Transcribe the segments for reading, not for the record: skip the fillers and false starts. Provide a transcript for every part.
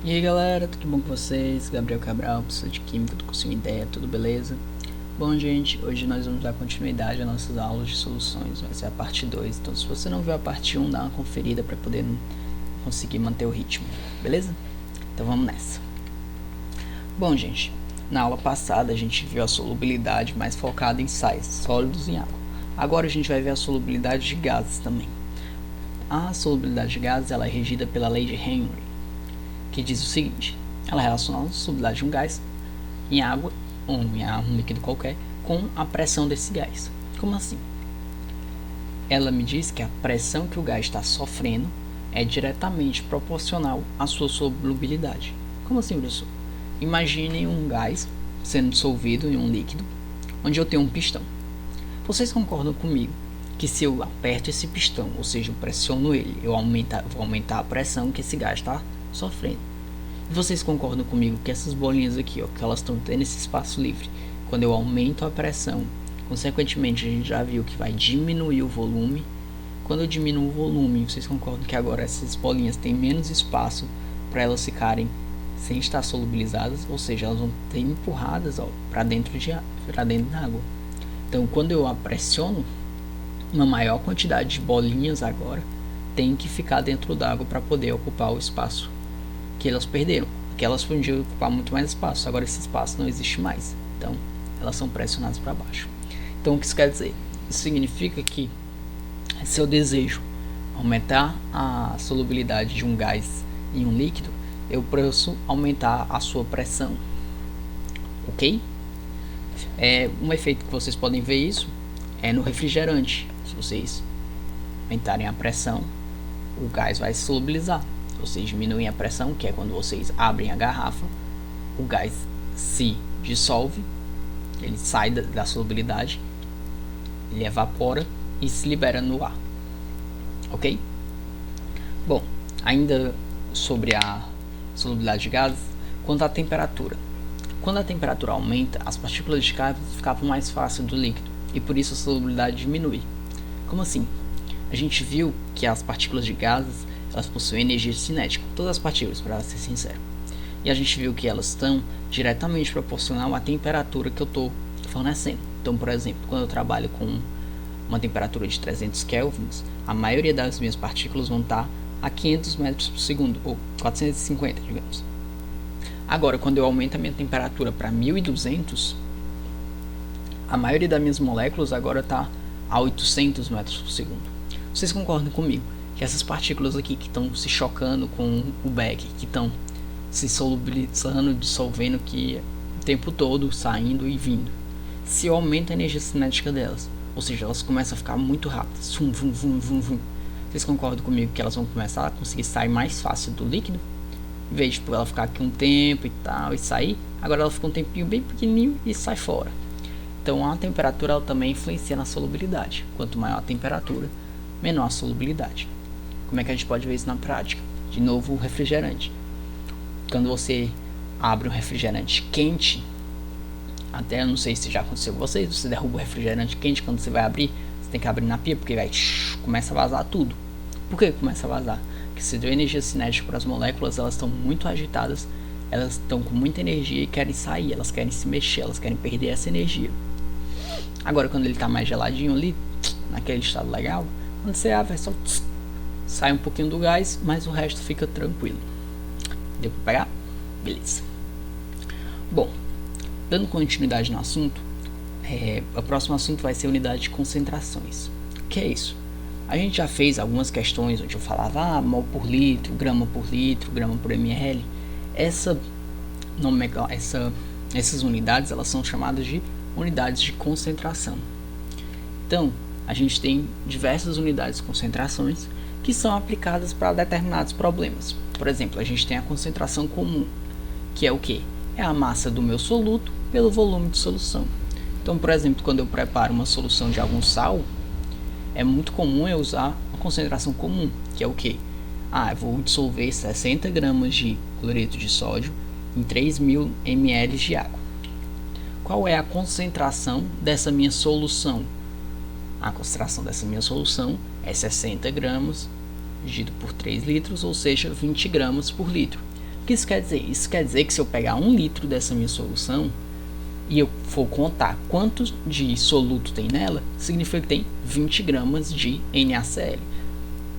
E aí galera, tudo bom com vocês? Gabriel Cabral, professor de Química do curso Ideia, tudo beleza? Bom gente, hoje nós vamos dar continuidade às nossas aulas de soluções, vai ser a parte 2, então se você não viu a parte 1, dá uma conferida para poder conseguir manter o ritmo, beleza? Então vamos nessa. Bom gente, na aula passada a gente viu a solubilidade mais focada em sais, sólidos e água. Agora a gente vai ver a solubilidade de gases também. A solubilidade de gases ela é regida pela lei de Henry, que diz o seguinte: ela relaciona a solubilidade de um gás em água ou em um líquido qualquer com a pressão desse gás. Como assim? Ela me diz que a pressão que o gás está sofrendo é diretamente proporcional à sua solubilidade. Como assim, professor? Imagine um gás sendo dissolvido em um líquido onde eu tenho um pistão. Vocês concordam comigo que se eu aperto esse pistão, ou seja, eu pressiono ele, vou aumentar a pressão que esse gás está sofrendo? E vocês concordam comigo que essas bolinhas aqui, ó, que elas estão tendo esse espaço livre, quando eu aumento a pressão, consequentemente a gente já viu que vai diminuir o volume. Quando eu diminuo o volume, vocês concordam que agora essas bolinhas têm menos espaço para elas ficarem sem estar solubilizadas, ou seja, elas vão ser empurradas para dentro da água. Então quando eu a pressiono, uma maior quantidade de bolinhas agora tem que ficar dentro d'água para poder ocupar o espaço que elas perderam, que elas podiam ocupar muito mais espaço, agora esse espaço não existe mais, então elas são pressionadas para baixo. Então o que isso quer dizer? Isso significa que se eu desejo aumentar a solubilidade de um gás em um líquido, eu posso aumentar a sua pressão, ok? Um efeito que vocês podem ver isso é no refrigerante. Se vocês aumentarem a pressão, o gás vai se solubilizar. Vocês diminuem a pressão, que é quando vocês abrem a garrafa, o gás se dissolve, ele sai da solubilidade, ele evapora e se libera no ar, ok? Bom, ainda sobre a solubilidade de gases, quanto à temperatura. Quando a temperatura aumenta, as partículas de gás ficam mais fáceis do líquido e por isso a solubilidade diminui. Como assim? A gente viu que as partículas de gases elas possuem energia cinética, todas as partículas, para ser sincero. E a gente viu que elas estão diretamente proporcional à temperatura que eu estou fornecendo. Então, por exemplo, quando eu trabalho com uma temperatura de 300 kelvins, a maioria das minhas partículas vão estar a 500 metros por segundo, ou 450, digamos. Agora, quando eu aumento a minha temperatura para 1200, a maioria das minhas moléculas agora está a 800 metros por segundo. Vocês concordam comigo que essas partículas aqui que estão se chocando com o Beck, que estão se solubilizando, dissolvendo aqui o tempo todo, saindo e vindo, se eu aumento a energia cinética delas, ou seja, elas começam a ficar muito rápidas, vocês concordam comigo que elas vão começar a conseguir sair mais fácil do líquido? Em vez de ela ficar aqui um tempo e tal e sair, agora ela fica um tempinho bem pequenininho e sai fora. Então a temperatura ela também influencia na solubilidade. Quanto maior a temperatura, menor a solubilidade. Como é que a gente pode ver isso na prática? De novo, o refrigerante. Quando você abre um refrigerante quente, até eu não sei se já aconteceu com vocês, você derruba o refrigerante quente, quando você vai abrir, você tem que abrir na pia, porque vai, começa a vazar tudo. Por que começa a vazar? Porque se deu energia cinética para as moléculas, elas estão muito agitadas, elas estão com muita energia e querem sair, elas querem se mexer, elas querem perder essa energia. Agora, quando ele está mais geladinho ali, naquele estado legal, quando você abre, é só sai um pouquinho do gás, mas o resto fica tranquilo. Deu para pegar? Beleza. Bom, dando continuidade no assunto, o próximo assunto vai ser unidade de concentrações. O que é isso? A gente já fez algumas questões onde eu falava mol por litro, grama por ml. Essas unidades elas são chamadas de unidades de concentração. Então, a gente tem diversas unidades de concentrações que são aplicadas para determinados problemas. Por exemplo, a gente tem a concentração comum, que é o que? É a massa do meu soluto pelo volume de solução. Então, por exemplo, quando eu preparo uma solução de algum sal, é muito comum eu usar a concentração comum, que é o que? Eu vou dissolver 60 gramas de cloreto de sódio em 3.000 ml de água. Qual é a concentração dessa minha solução? A concentração dessa minha solução é 60 gramas dividido por 3 litros, ou seja, 20 gramas por litro. O que isso quer dizer? Isso quer dizer que se eu pegar 1 litro dessa minha solução e eu for contar quanto de soluto tem nela, significa que tem 20 gramas de NaCl.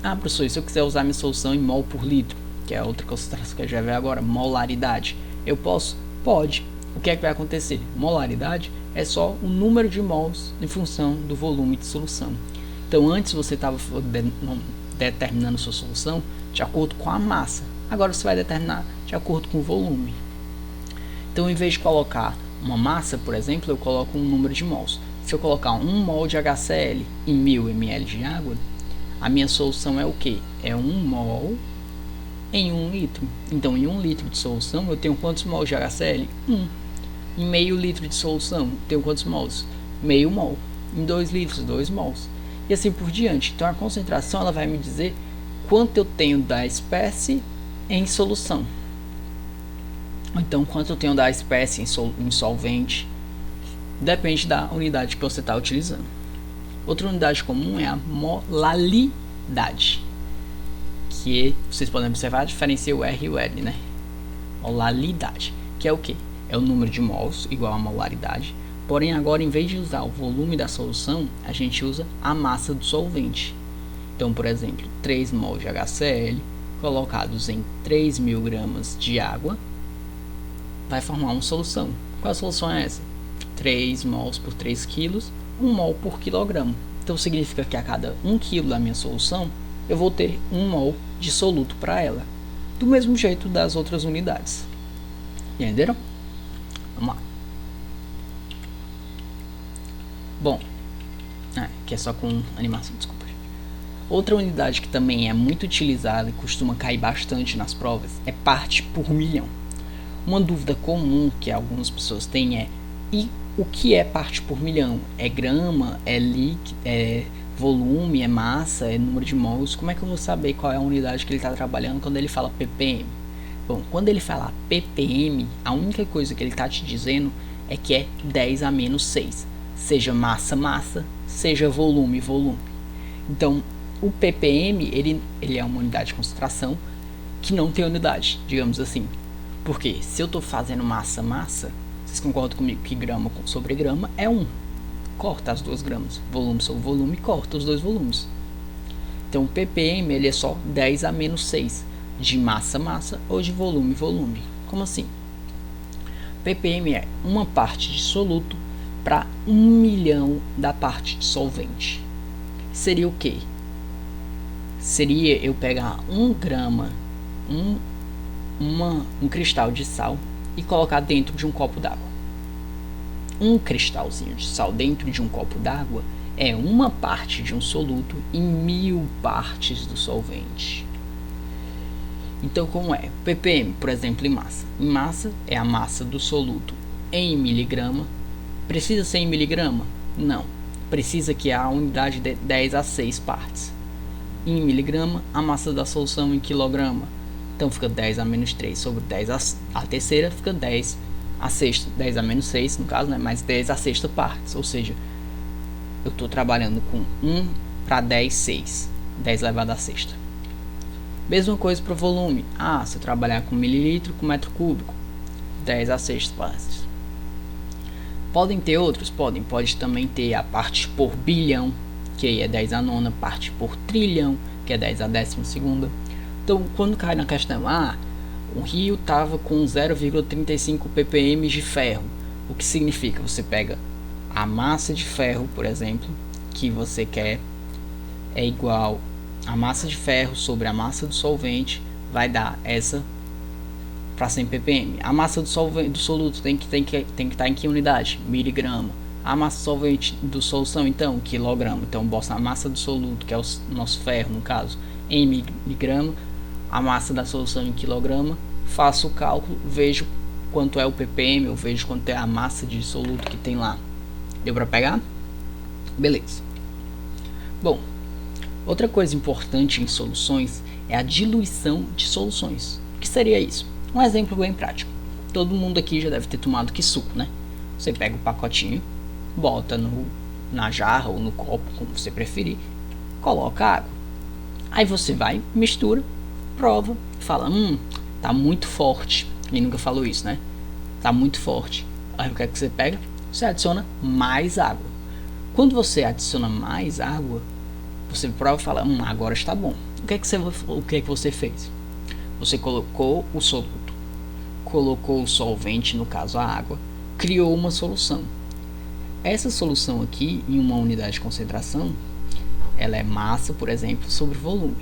Ah, professor, e se eu quiser usar minha solução em mol por litro, que é outra concentração que a gente vai ver agora, molaridade, eu posso? Pode. O que é que vai acontecer? Molaridade é só o número de mols em função do volume de solução. Então, antes você estava determinando sua solução de acordo com a massa. Agora você vai determinar de acordo com o volume. Então, em vez de colocar uma massa, por exemplo, eu coloco um número de mols. Se eu colocar 1 mol de HCl em 1000 ml de água, a minha solução é o que? É 1 mol em 1 litro. Então, em 1 litro de solução, eu tenho quantos mols de HCl? 1. Em meio litro de solução, eu tenho quantos mols? Meio mol. Em 2 litros, 2 mols. E assim por diante. Então, a concentração ela vai me dizer quanto eu tenho da espécie em solução. Então, quanto eu tenho da espécie em solvente. Depende da unidade que você está utilizando. Outra unidade comum é a molalidade, que vocês podem observar, diferencia o R e o L, né? Molalidade, que é o que? É o número de mols igual a molaridade, porém agora em vez de usar o volume da solução, a gente usa a massa do solvente. Então, por exemplo, 3 mols de HCl colocados em 3.000 gramas de água vai formar uma solução. Qual a solução é essa? 3 mols por 3 quilos, 1 mol por quilograma. Então significa que a cada 1 quilo da minha solução eu vou ter 1 mol de soluto para ela. Do mesmo jeito das outras unidades. Entenderam? Vamos lá. Bom, que é só com animação, desculpa. Outra unidade que também é muito utilizada e costuma cair bastante nas provas é parte por milhão. Uma dúvida comum que algumas pessoas têm é: e o que é parte por milhão? É grama? É líquido? É volume? É massa? É número de mols? Como é que eu vou saber qual é a unidade que ele está trabalhando quando ele fala ppm? Bom, quando ele fala ppm, a única coisa que ele está te dizendo é que é 10 a menos 6. Seja massa, massa, seja volume, volume. Então, o ppm, ele é uma unidade de concentração que não tem unidade, digamos assim. Porque se eu estou fazendo massa, massa, vocês concordam comigo que grama sobre grama é 1. Corta as 2 gramas. Volume sobre volume, corta os 2 volumes. Então, o ppm ele é só 10 a menos 6 de massa, massa ou de volume, volume. Como assim? ppm é uma parte de soluto para 1 milhão da parte de solvente. Seria o quê? Seria eu pegar 1 grama, um cristal de sal e colocar dentro de um copo d'água. Um cristalzinho de sal dentro de um copo d'água é uma parte de um soluto em 1000 partes do solvente. Então, como é? ppm, por exemplo, em massa. Em massa é a massa do soluto em miligrama. Precisa ser em miligrama? Não. Precisa que a unidade de 10 a 6 partes. Em miligrama, a massa da solução em quilograma. Então fica 10 a menos 3 sobre 10 a terceira, fica 10 a sexta. 10 a menos 6, no caso, né? Mais 10 a sexta partes. Ou seja, eu estou trabalhando com 1 para 10, 6. 10 elevado a sexta. Mesma coisa para o volume. Se eu trabalhar com mililitro com metro cúbico, 10 a sexta partes. Podem ter outros? Podem. Pode também ter a parte por bilhão, que aí é 10 a nona, parte por trilhão, que é 10 a 12ª. Então, quando cai na questão, o rio estava com 0,35 ppm de ferro. O que significa? Você pega a massa de ferro, por exemplo, que você quer, é igual a massa de ferro sobre a massa do solvente, vai dar essa para 100 ppm. A massa do soluto tem que estar em que unidade? Miligrama. A massa solvente do solução, então, quilograma. Então, bota a massa do soluto, que é o nosso ferro, no caso, em miligrama. A massa da solução em quilograma, faço o cálculo, vejo quanto é o ppm, eu vejo quanto é a massa de soluto que tem lá. Deu para pegar? Beleza. Bom, outra coisa importante em soluções é a diluição de soluções. O que seria isso? Um exemplo bem prático. Todo mundo aqui já deve ter tomado suco, né? Você pega o pacotinho, bota na jarra ou no copo, como você preferir, coloca água. Aí você vai, mistura, prova, fala, tá muito forte. Quem nunca falou isso, né? Tá muito forte. Aí o que é que você pega? Você adiciona mais água. Quando você adiciona mais água, você prova e fala, agora está bom. O que é que você fez? Você colocou o soluto, colocou o solvente, no caso a água, criou uma solução. Essa solução aqui, em uma unidade de concentração, ela é massa, por exemplo, sobre volume.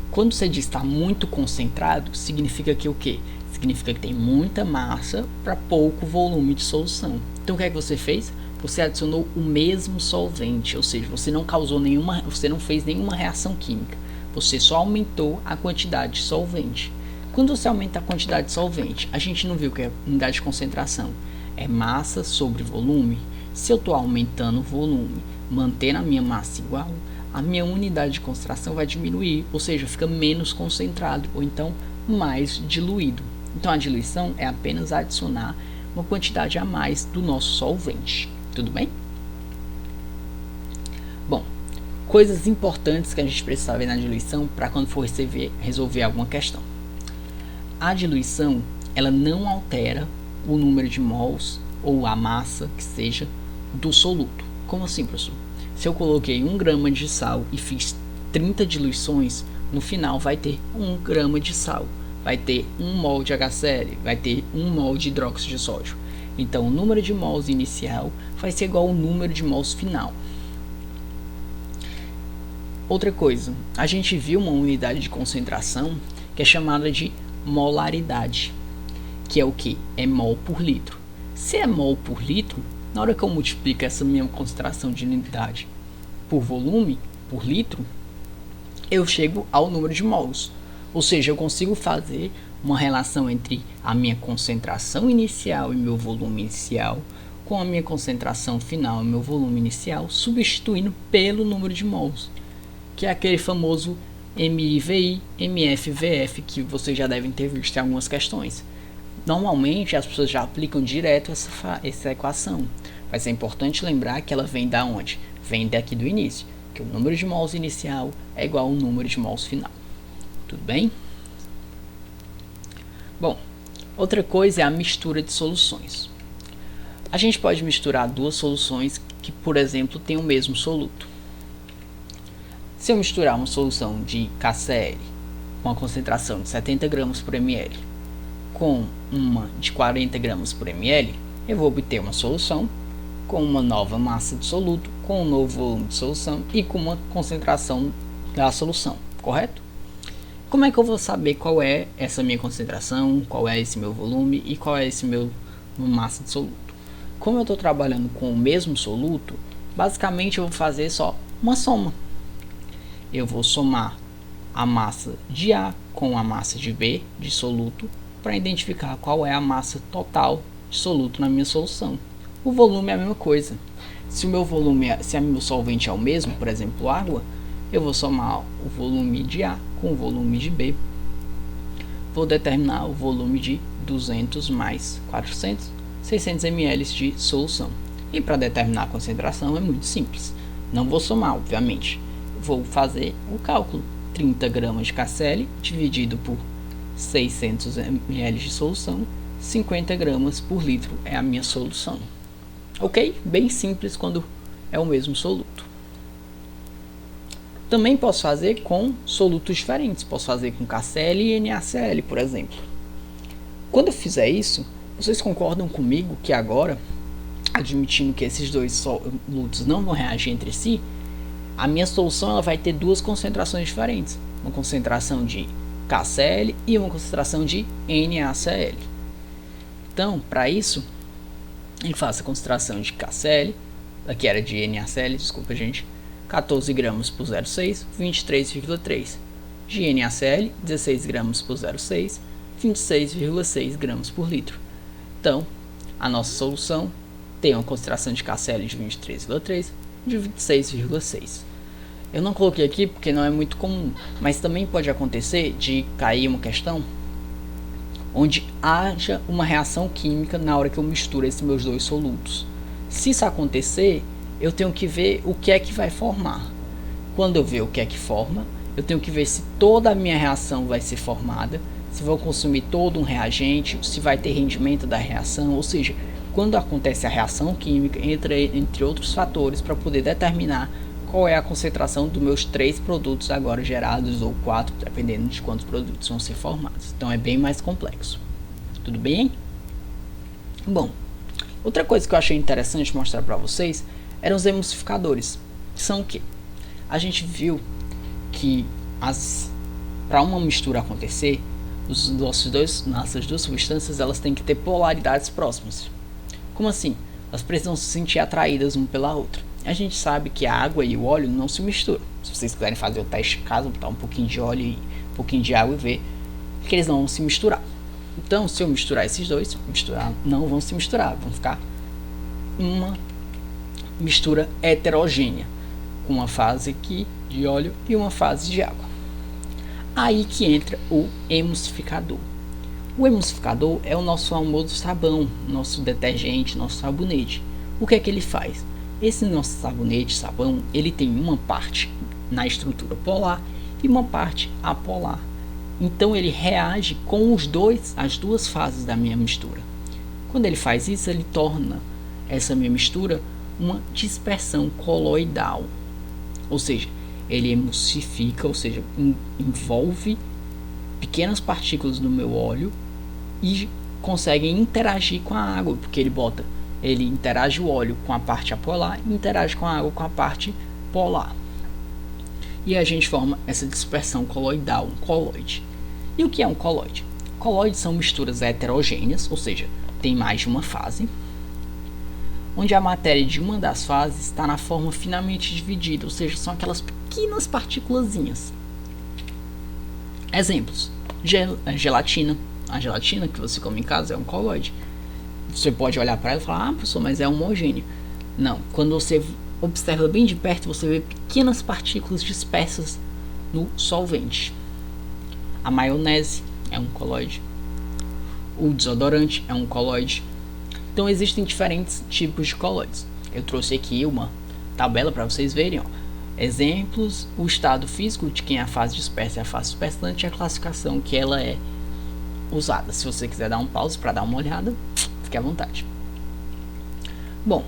Quando você diz está muito concentrado, significa que o quê? Significa que tem muita massa para pouco volume de solução. Então o que é que você fez? Você adicionou o mesmo solvente, ou seja, você não fez nenhuma reação química. Você só aumentou a quantidade de solvente. Quando você aumenta a quantidade de solvente, a gente não viu que é unidade de concentração é massa sobre volume. Se eu estou aumentando o volume, mantendo a minha massa igual, a minha unidade de concentração vai diminuir, ou seja, fica menos concentrado, ou então mais diluído. Então a diluição é apenas adicionar uma quantidade a mais do nosso solvente. Tudo bem? Bom, coisas importantes que a gente precisa saber na diluição para quando for resolver alguma questão. A diluição, ela não altera o número de mols ou a massa que seja do soluto. Como assim, professor? Se eu coloquei 1 grama de sal e fiz 30 diluições, no final vai ter 1 grama de sal, vai ter 1 mol de HCl, vai ter 1 mol de hidróxido de sódio. Então o número de mols inicial vai ser igual ao número de mols final. Outra coisa, a gente viu uma unidade de concentração que é chamada de molaridade, que é o que? É mol por litro. Se é mol por litro, na hora que eu multiplico essa minha concentração de unidade por volume, por litro, eu chego ao número de mols. Ou seja, eu consigo fazer uma relação entre a minha concentração inicial e meu volume inicial com a minha concentração final e meu volume inicial, substituindo pelo número de mols, que é aquele famoso MIVI, MFVF, que vocês já devem ter visto em algumas questões. Normalmente as pessoas já aplicam direto essa equação, mas é importante lembrar que ela vem da onde? Vem daqui do início, que o número de mols inicial é igual ao número de mols final. Tudo bem? Bom, outra coisa é a mistura de soluções. A gente pode misturar duas soluções que, por exemplo, têm o mesmo soluto. Se eu misturar uma solução de KCl com a concentração de 70 gramas por ml com uma de 40 gramas por ml, eu vou obter uma solução com uma nova massa de soluto, com um novo volume de solução e com uma concentração da solução, correto? Como é que eu vou saber qual é essa minha concentração, qual é esse meu volume e qual é esse meu massa de soluto? Como eu estou trabalhando com o mesmo soluto, basicamente eu vou fazer só uma soma. Eu vou somar a massa de A com a massa de B de soluto para identificar qual é a massa total de soluto na minha solução. O volume é a mesma coisa. Se o meu solvente é o mesmo, por exemplo, água, eu vou somar o volume de A com o volume de B. Vou determinar o volume de 200 mais 400, 600 ml de solução. E para determinar a concentração é muito simples. Não vou somar, obviamente. Vou fazer o cálculo. 30 gramas de KCl dividido por 600 ml de solução, 50 gramas por litro é a minha solução. Ok? Bem simples quando é o mesmo soluto. Também posso fazer com solutos diferentes. Posso fazer com KCl e NaCl, por exemplo. Quando eu fizer isso, vocês concordam comigo que agora, admitindo que esses dois solutos não vão reagir entre si, a minha solução ela vai ter duas concentrações diferentes. Uma concentração de KCl e uma concentração de NaCl. Então, para isso, eu faço a concentração de KCl, aqui era de NaCl, desculpa gente, 14 gramas por 0,6, 23,3. De NaCl, 16 gramas por 0,6, 26,6 gramas por litro. Então, a nossa solução tem uma concentração de KCl de 23,3 de 26,6. Eu não coloquei aqui porque não é muito comum, mas também pode acontecer de cair uma questão onde haja uma reação química na hora que eu misturo esses meus dois solutos. Se isso acontecer, eu tenho que ver o que é que vai formar. Quando eu ver o que é que forma, eu tenho que ver se toda a minha reação vai ser formada, se vou consumir todo um reagente, se vai ter rendimento da reação, ou seja, quando acontece a reação química, entre outros fatores, para poder determinar qual é a concentração dos meus 3 produtos agora gerados, ou 4, dependendo de quantos produtos vão ser formados. Então é bem mais complexo. Tudo bem? Bom, outra coisa que eu achei interessante mostrar para vocês eram os emulsificadores. São o que? A gente viu que para uma mistura acontecer, nossas duas substâncias elas têm que ter polaridades próximas. Como assim? Elas precisam se sentir atraídas uma pela outra. A gente sabe que a água e o óleo não se misturam. Se vocês quiserem fazer o teste em casa, botar um pouquinho de óleo e um pouquinho de água e ver que eles não vão se misturar. Então, se eu misturar esses dois, não vão se misturar, vão ficar uma mistura heterogênea, com uma fase aqui de óleo e uma fase de água. Aí que entra o emulsificador. O emulsificador é o nosso famoso sabão, nosso detergente, nosso sabonete. O que é que ele faz? Esse nosso sabão, ele tem uma parte na estrutura polar e uma parte apolar. Então ele reage com as duas fases da minha mistura. Quando ele faz isso, ele torna essa minha mistura uma dispersão coloidal. Ou seja, ele emulsifica, ou seja, envolve pequenas partículas no meu óleo e consegue interagir com a água, porque ele interage o óleo com a parte apolar e interage com a água com a parte polar. E a gente forma essa dispersão coloidal, um coloide. E o que é um coloide? Coloides são misturas heterogêneas, ou seja, tem mais de uma fase, onde a matéria de uma das fases está na forma finamente dividida, ou seja, são aquelas pequenas partículazinhas. Exemplos: gelatina. A gelatina que você come em casa é um coloide. Você pode olhar para ela e falar: ah, professor, mas é homogêneo. Não, quando você observa bem de perto, você vê pequenas partículas dispersas no solvente. A maionese é um coloide. O desodorante é um coloide. Então existem diferentes tipos de coloides. Eu trouxe aqui uma tabela para vocês verem, ó. Exemplos, o estado físico de quem é a fase dispersa e a fase dispersante e a classificação que ela é usada. Se você quiser dar um pause para dar uma olhada, fique à vontade. Bom,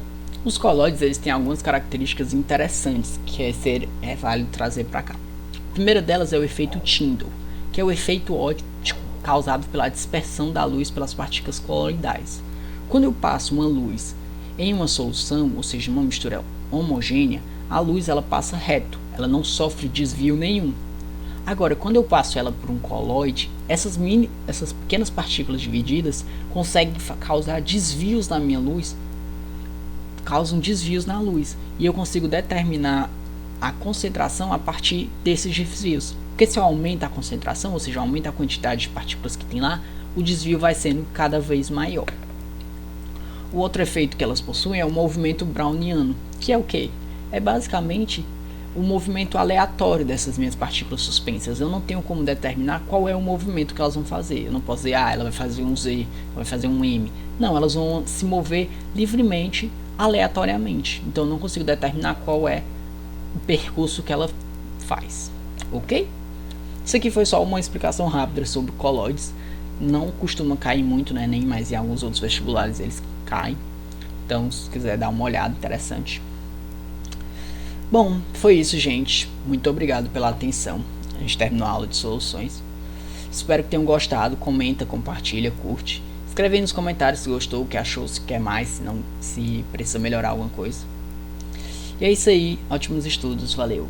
os coloides eles têm algumas características interessantes que é válido trazer para cá. A primeira delas é o efeito Tyndall, que é o efeito óptico causado pela dispersão da luz pelas partículas coloidais. Quando eu passo uma luz em uma solução, ou seja, uma mistura homogênea, a luz ela passa reto, ela não sofre desvio nenhum. Agora, quando eu passo ela por um coloide, essas pequenas partículas divididas conseguem causar desvios na minha luz, causam desvios na luz, e eu consigo determinar a concentração a partir desses desvios. Porque se eu aumento a concentração, ou seja, aumenta a quantidade de partículas que tem lá, o desvio vai sendo cada vez maior. O outro efeito que elas possuem é o movimento browniano, que é o quê? É basicamente o movimento aleatório dessas minhas partículas suspensas. Eu não tenho como determinar qual é o movimento que elas vão fazer. Eu não posso dizer, ela vai fazer um Z, ela vai fazer um M. Não, elas vão se mover livremente, aleatoriamente. Então eu não consigo determinar qual é o percurso que ela faz. Ok? Isso aqui foi só uma explicação rápida sobre coloides. Não costuma cair muito, né? Nem mais em alguns outros vestibulares eles caem. Então, se quiser dar uma olhada, interessante. Bom, foi isso, gente. Muito obrigado pela atenção. A gente terminou a aula de soluções. Espero que tenham gostado. Comenta, compartilha, curte. Escreve aí nos comentários se gostou, o que achou, se quer mais, se precisa melhorar alguma coisa. E é isso aí. Ótimos estudos. Valeu.